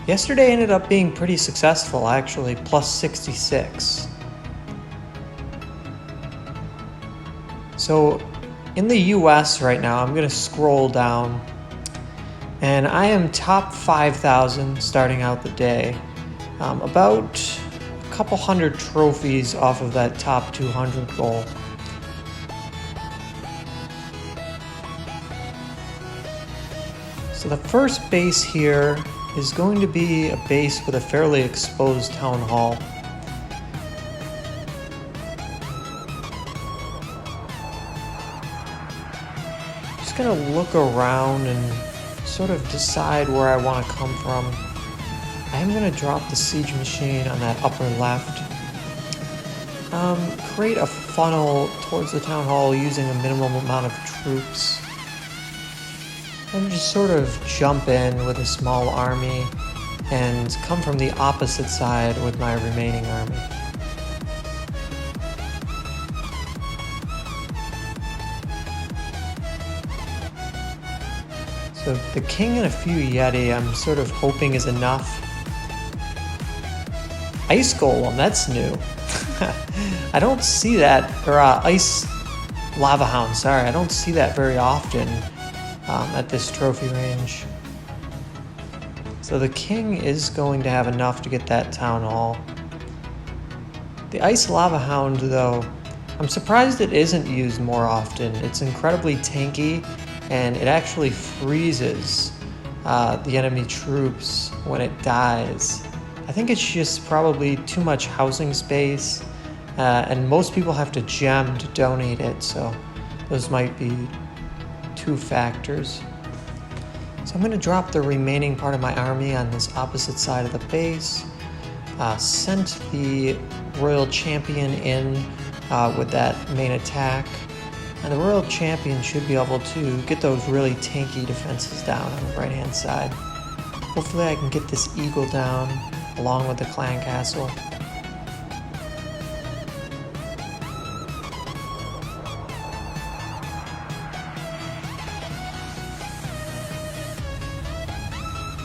Yesterday ended up being pretty successful, actually, plus 66. So in the US right now, I'm going to scroll down, and I am top 5,000 starting out the day. About a couple hundred trophies off of that top 200 goal. So the first base here is going to be a base with a fairly exposed town hall. Just gonna look around and sort of decide where I want to come from. I am gonna drop the siege machine on that upper left. Create a funnel towards the town hall using a minimum amount of troops. And just sort of jump in with a small army and come from the opposite side with my remaining army. So the king and a few Yeti I'm sort of hoping is enough. Ice Golem, that's new. I don't see that, or Ice Lava Hound, sorry, I don't see that very often at this trophy range. So the king is going to have enough to get that town hall. The Ice Lava Hound, though, I'm surprised it isn't used more often. It's incredibly tanky, and it actually freezes the enemy troops when it dies. I think it's just probably too much housing space, and most people have to gem to donate it, so those might be two factors. So I'm going to drop the remaining part of my army on this opposite side of the base. Sent the Royal Champion in with that main attack. And the Royal Champion should be able to get those really tanky defenses down on the right hand side. Hopefully I can get this eagle down along with the clan castle.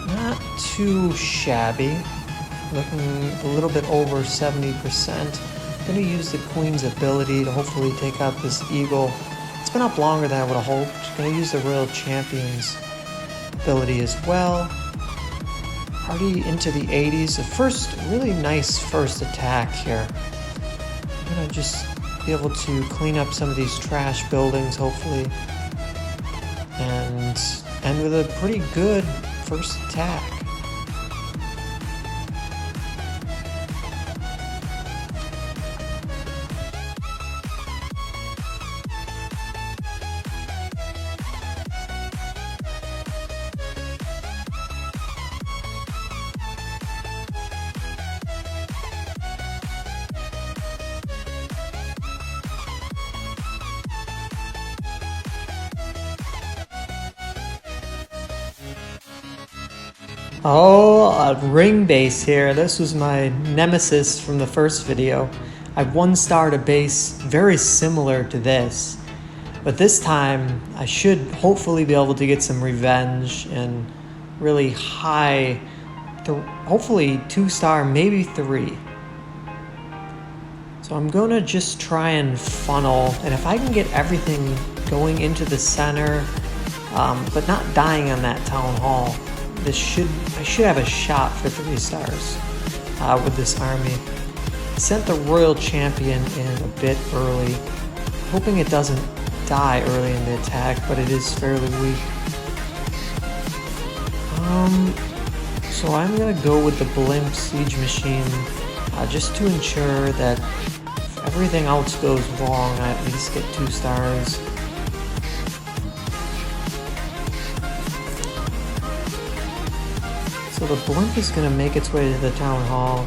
Not too shabby, looking a little bit over 70%. I'm going to use the queen's ability to hopefully take out this eagle. It's been up longer than I would have hoped. Going to use the royal champion's ability as well. Already into the 80s. The first really nice first attack here. I'm going to just be able to clean up some of these trash buildings hopefully, and end with a pretty good first attack. Oh, a ring base here. This was my nemesis from the first video. I one-starred a base very similar to this, but this time I should hopefully be able to get some revenge and really high, hopefully 2-star, maybe 3. So I'm gonna just try and funnel, and if I can get everything going into the center, but not dying on that town hall, I should have a shot for 3 stars with this army. I sent the Royal Champion in a bit early, hoping it doesn't die early in the attack, but it is fairly weak. So I'm gonna go with the blimp siege machine just to ensure that if everything else goes wrong, I at least get 2 stars. So the blimp is going to make its way to the town hall.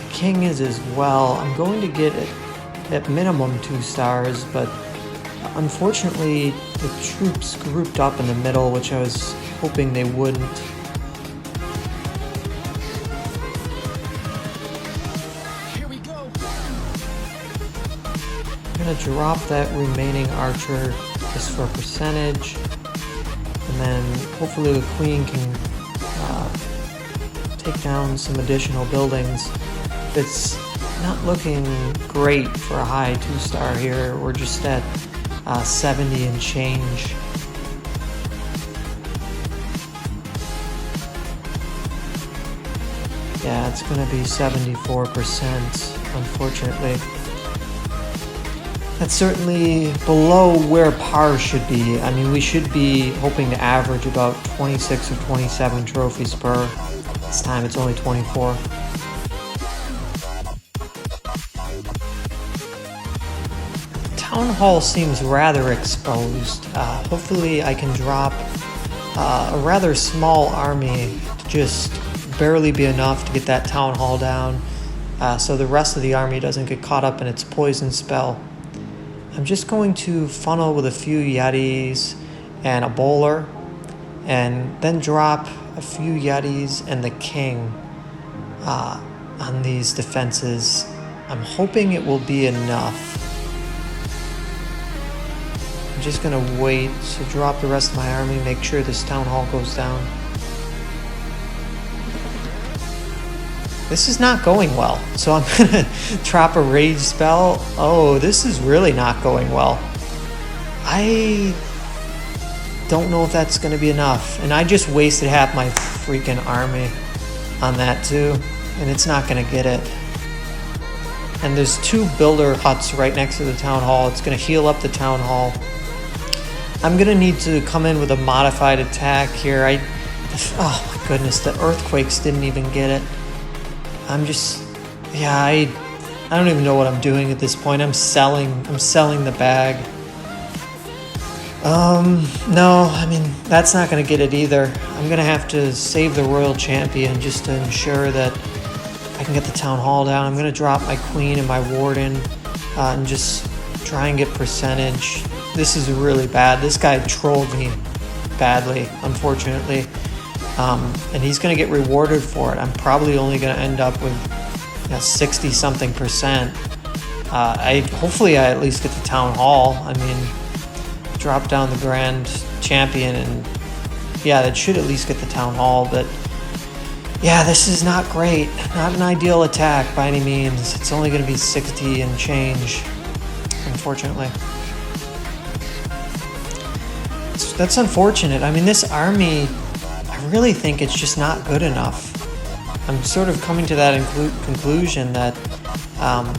The king is as well. I'm going to get it at minimum 2 stars, but unfortunately the troops grouped up in the middle, which I was hoping they wouldn't. Here we go. I'm going to drop that remaining archer just for a percentage, and then hopefully the queen can take down some additional buildings. It's not looking great for a high 2-star here. We're just at 70 and change. Yeah, it's going to be 74%, unfortunately. That's certainly below where par should be. I mean, we should be hoping to average about 26 or 27 trophies per. This time it's only 24. Town Hall seems rather exposed. Hopefully I can drop a rather small army to just barely be enough to get that Town Hall down, so the rest of the army doesn't get caught up in its poison spell. I'm just going to funnel with a few Yetis and a bowler, and then drop a few Yetis and the king on these defenses. I'm hoping it will be enough. I'm just going to wait to drop the rest of my army, make sure this town hall goes down. This is not going well, so I'm going to drop a rage spell. Oh, this is really not going well. I don't know if that's going to be enough. And I just wasted half my freaking army on that too. And it's not going to get it. And there's 2 builder huts right next to the town hall. It's going to heal up the town hall. I'm going to need to come in with a modified attack here. Oh my goodness, the earthquakes didn't even get it. I don't even know what I'm doing at this point. I'm selling the bag. No, I mean, that's not going to get it either. I'm going to have to save the royal champion just to ensure that I can get the town hall down. I'm going to drop my queen and my warden and just try and get percentage. This is really bad. This guy trolled me badly, unfortunately. And he's going to get rewarded for it. I'm probably only going to end up with 60-something%. Hopefully I at least get the town hall. I mean, drop down the grand champion, and yeah, that should at least get the town hall. But yeah, this is not great. Not an ideal attack by any means. It's only going to be 60 and change, unfortunately. That's unfortunate. I mean, this army, I really think it's just not good enough. I'm sort of coming to that conclusion that,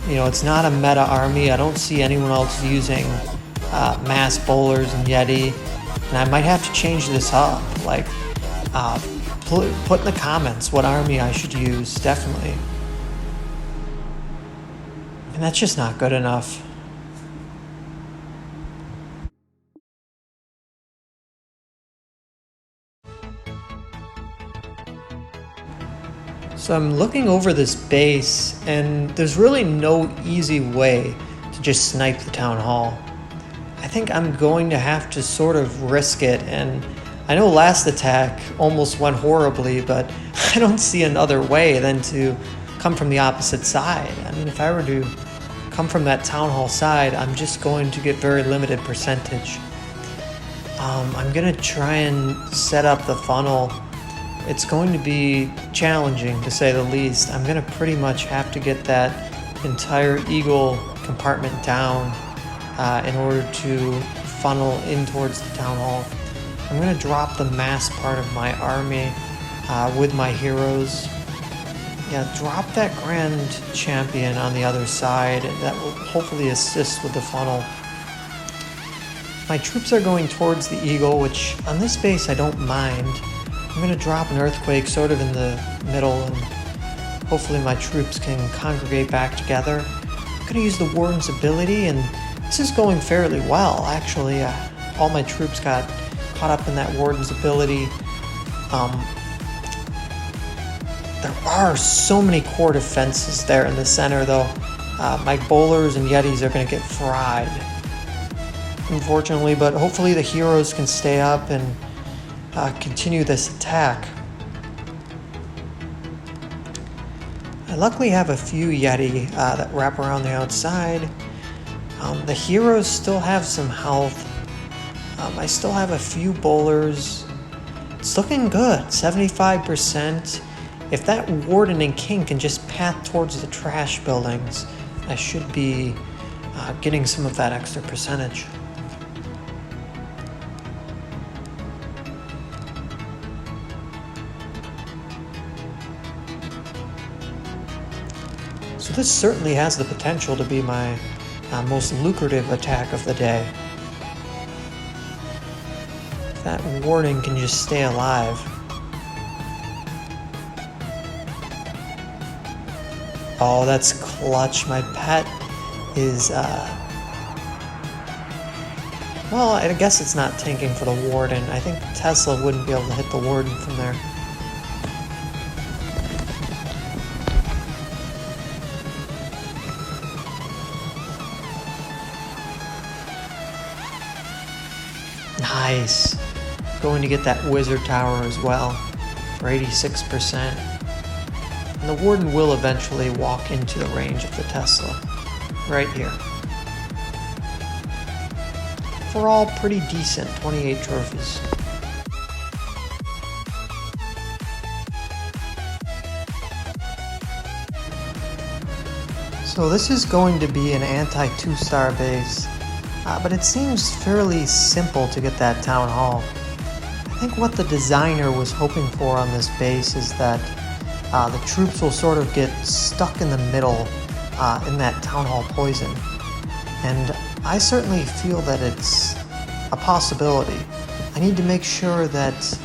it's not a meta army. I don't see anyone else using mass bowlers and Yeti, and I might have to change this up. Like, put in the comments what army I should use, definitely. And that's just not good enough. So I'm looking over this base, and there's really no easy way to just snipe the town hall. I think I'm going to have to sort of risk it, and I know last attack almost went horribly, but I don't see another way than to come from the opposite side. I mean, if I were to come from that town hall side, I'm just going to get very limited percentage. I'm going to try and set up the funnel. It's going to be challenging, to say the least. I'm going to pretty much have to get that entire eagle compartment down in order to funnel in towards the town hall. I'm going to drop the mass part of my army with my heroes. Yeah, drop that grand champion on the other side. That will hopefully assist with the funnel. My troops are going towards the eagle, which on this base I don't mind. I'm going to drop an earthquake sort of in the middle, and hopefully my troops can congregate back together. I'm going to use the warden's ability, and this is going fairly well, actually. All my troops got caught up in that warden's ability. There are so many core defenses there in the center, though. My bowlers and Yetis are going to get fried, unfortunately, but hopefully the heroes can stay up and continue this attack. I luckily have a few Yeti that wrap around the outside. The heroes still have some health. I still have a few bowlers. It's looking good, 75%. If that warden and king can just path towards the trash buildings, I should be getting some of that extra percentage. So this certainly has the potential to be my most lucrative attack of the day. If that warden can just stay alive. Oh, that's clutch. My pet is, well, I guess it's not tanking for the warden. I think Tesla wouldn't be able to hit the warden from there. Nice. Going to get that wizard tower as well for 86%. And the warden will eventually walk into the range of the Tesla. Right here. For all pretty decent 28 trophies. So this is going to be an anti-2-star base. But it seems fairly simple to get that town hall. I think what the designer was hoping for on this base is that the troops will sort of get stuck in the middle in that town hall poison. And I certainly feel that it's a possibility. I need to make sure that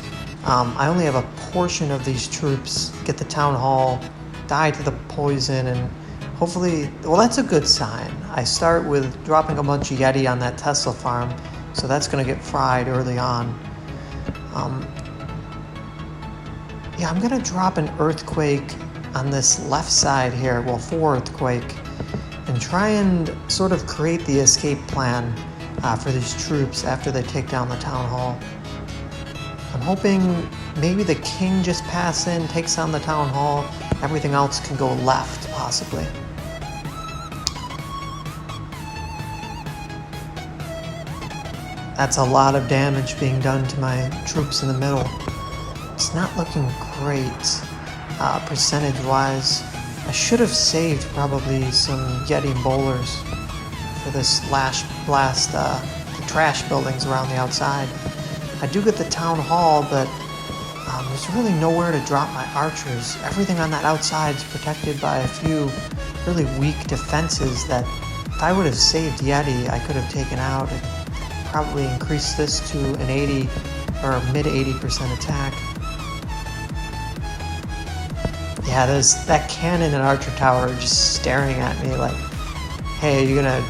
I only have a portion of these troops get the town hall, die to the poison, and hopefully, well, that's a good sign. I start with dropping a bunch of Yeti on that Tesla farm, so that's going to get fried early on. Yeah, I'm going to drop an earthquake on this left side here, well, 4 earthquake, and try and sort of create the escape plan for these troops after they take down the town hall. I'm hoping maybe the king just passes in, takes down the town hall, everything else can go left, possibly. That's a lot of damage being done to my troops in the middle. It's not looking great, percentage-wise. I should have saved probably some Yeti bowlers for this last blast, the trash buildings around the outside. I do get the town hall, but there's really nowhere to drop my archers. Everything on that outside is protected by a few really weak defenses that if I would have saved Yeti, I could have taken out and probably increased this to an 80 or mid 80% attack. Yeah, there's that cannon and archer tower just staring at me like, hey, you gonna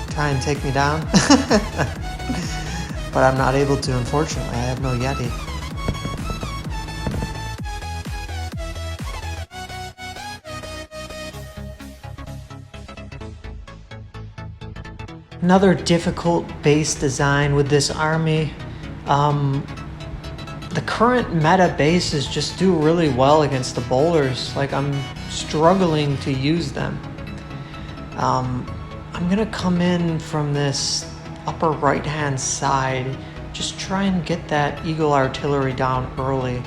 try and take me down? But I'm not able to, unfortunately. I have no Yeti. Another difficult base design with this army. The current meta bases just do really well against the bowlers. Like, I'm struggling to use them. I'm gonna come in from this upper right hand side, just try and get that eagle artillery down early.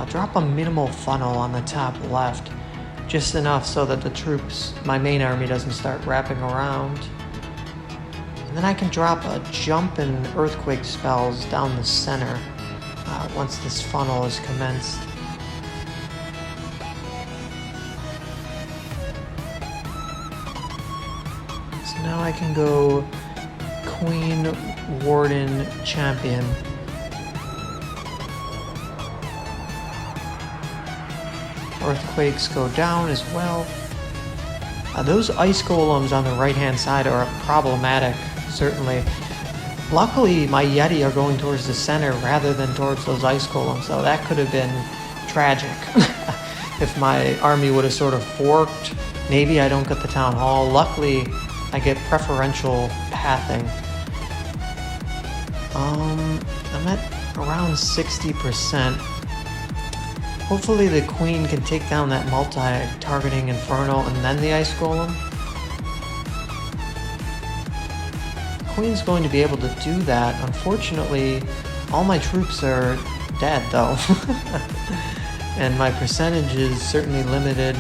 Drop a minimal funnel on the top left, just enough so that the troops, my main army, doesn't start wrapping around. And then I can drop a jump and earthquake spells down the center once this funnel is commenced. So now I can go Queen, Warden, Champion. Earthquakes go down as well. Those ice golems on the right hand side are problematic, certainly. Luckily, my Yeti are going towards the center rather than towards those ice golems, so that could have been tragic. If my army would have sort of forked, maybe I don't get the town hall. Luckily, I get preferential pathing. I'm at around 60%. Hopefully the queen can take down that multi-targeting inferno and then the ice golem. Queen's going to be able to do that. Unfortunately, all my troops are dead though. and my percentage is certainly limited.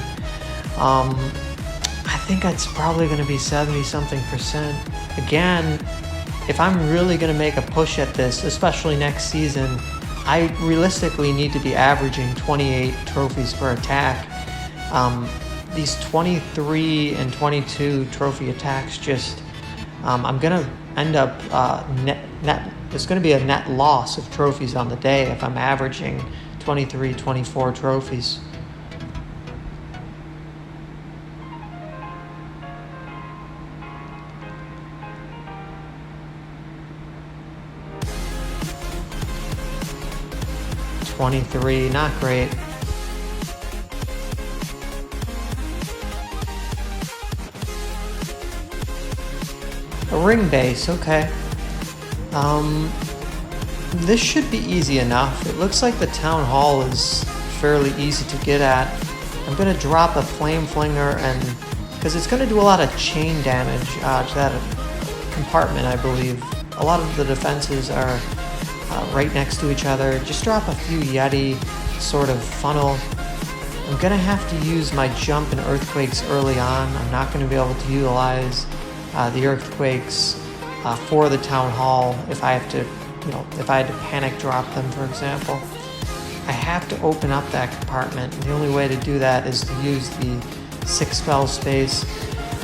I think it's probably going to be 70-something%. Again, if I'm really going to make a push at this, especially next season, I realistically need to be averaging 28 trophies per attack. These 23 and 22 trophy attacks just, I'm going to end up there's going to be a net loss of trophies on the day if I'm averaging 23, 24 trophies. $23, not great. A ring base, okay. This should be easy enough. It looks like the town hall is fairly easy to get at. I'm gonna drop a flame flinger, and because it's gonna do a lot of chain damage to that compartment, I believe. A lot of the defenses are right next to each other. Just drop a few Yeti sort of funnel. I'm gonna have to use my jump and earthquakes early on. I'm not gonna be able to utilize the earthquakes for the town hall if I have to, if I had to panic drop them, for example. I have to open up that compartment. The only way to do that is to use the 6 spell space.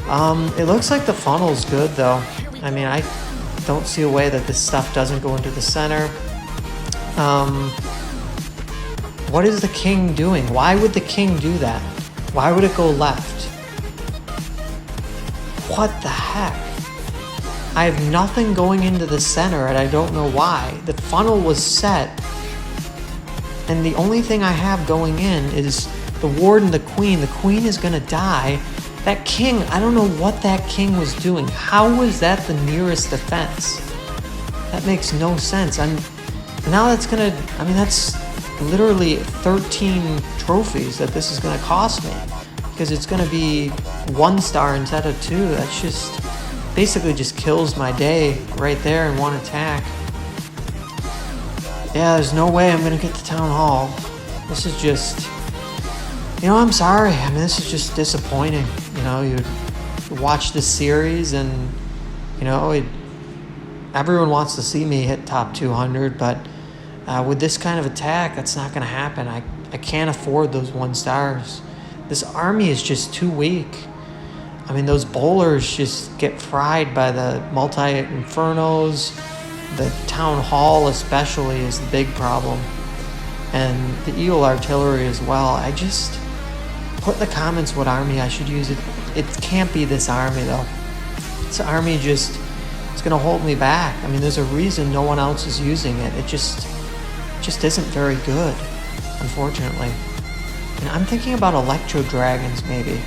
It looks like the funnel's good though. I mean, I don't see a way that this stuff doesn't go into the center. What is the king doing? Why would the king do that? Why would it go left? What the heck? I have nothing going into the center and I don't know why. The funnel was set and the only thing I have going in is the ward and the queen. The queen is gonna die. That king, I don't know what that king was doing. How was that the nearest defense? That makes no sense. Now that's gonna, I mean, that's literally 13 trophies that this is gonna cost me. Because it's gonna be 1 star instead of 2. That's just, basically just kills my day right there in one attack. Yeah, there's no way I'm gonna get to town hall. This is just, I'm sorry. I mean, this is just disappointing. You watch this series and, everyone wants to see me hit top 200, but with this kind of attack, that's not gonna happen. I can't afford those 1 stars. This army is just too weak. I mean, those bowlers just get fried by the multi-infernos. The town hall especially is the big problem. And the eagle artillery as well. I just put in the comments what army I should use. It can't be this army though. This army it's gonna hold me back. I mean, there's a reason no one else is using it. It just isn't very good, unfortunately. And I'm thinking about electro dragons maybe.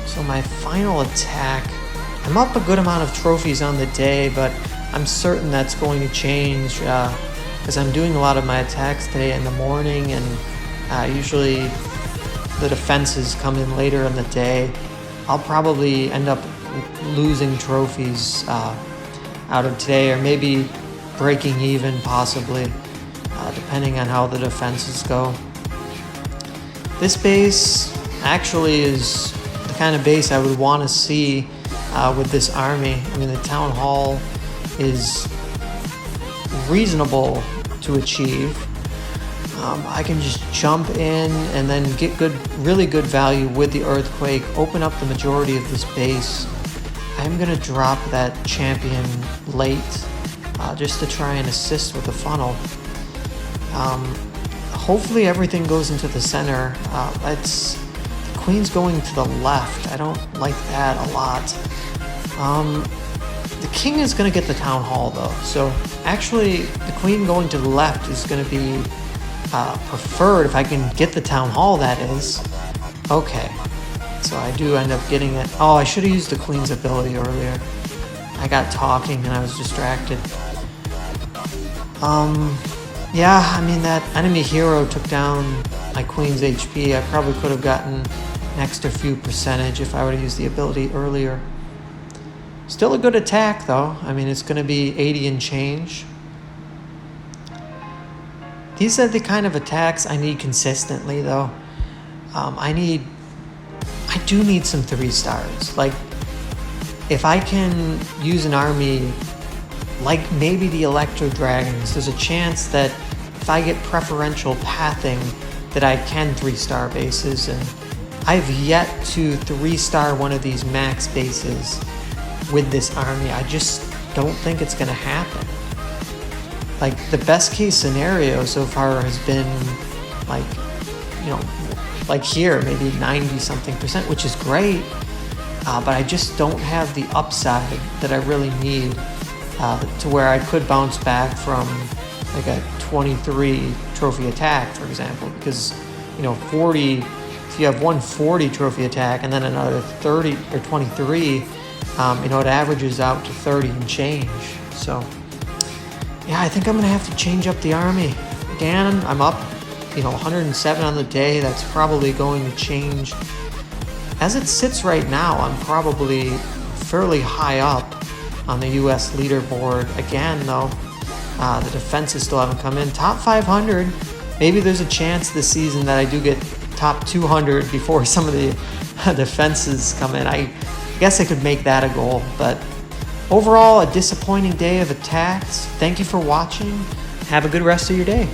So my final attack, I'm up a good amount of trophies on the day, but I'm certain that's going to change because I'm doing a lot of my attacks today in the morning, and usually the defenses come in later in the day. I'll probably end up losing trophies out of today, or maybe breaking even possibly, depending on how the defenses go. This base actually is the kind of base I would want to see with this army. I mean, the town hall is reasonable to achieve. I can just jump in and then get really good value with the earthquake, open up the majority of this base. I'm gonna drop that champion late just to try and assist with the funnel. Hopefully everything goes into the center. The queen's going to the left. I don't like that a lot. The king is going to get the town hall though. So actually the queen going to the left is going to be preferred if I can get the town hall, that is. Okay. So I do end up getting it. Oh, I should have used the queen's ability earlier. I got talking and I was distracted. Yeah, I mean, that enemy hero took down my queen's HP. I probably could have gotten an extra few percentage if I would have used the ability earlier. Still a good attack, though. I mean, it's going to be 80 and change. These are the kind of attacks I need consistently, though. I do need some 3 stars. Like, if I can use an army like maybe the Electro Dragons, there's a chance that if I get preferential pathing that I can 3-star bases, and I've yet to 3-star one of these max bases with this army. I just don't think it's gonna happen. Like, the best case scenario so far has been like, you know, like here, maybe 90-something%, which is great, but I just don't have the upside that I really need to where I could bounce back from like a 23 trophy attack, for example, because, you know, 40, if you have 140 trophy attack and then another 30 or 23, you know, it averages out to 30 and change. So yeah, I think I'm gonna have to change up the army. Again, I'm up, you know, 107 on the day. That's probably going to change. As it sits right now, I'm probably fairly high up on the US leaderboard. Again, though, the defenses still haven't come in. Top 500, maybe there's a chance this season that I do get top 200 before some of the defenses come in. I guess I could make that a goal, but overall, a disappointing day of attacks. Thank you for watching. Have a good rest of your day.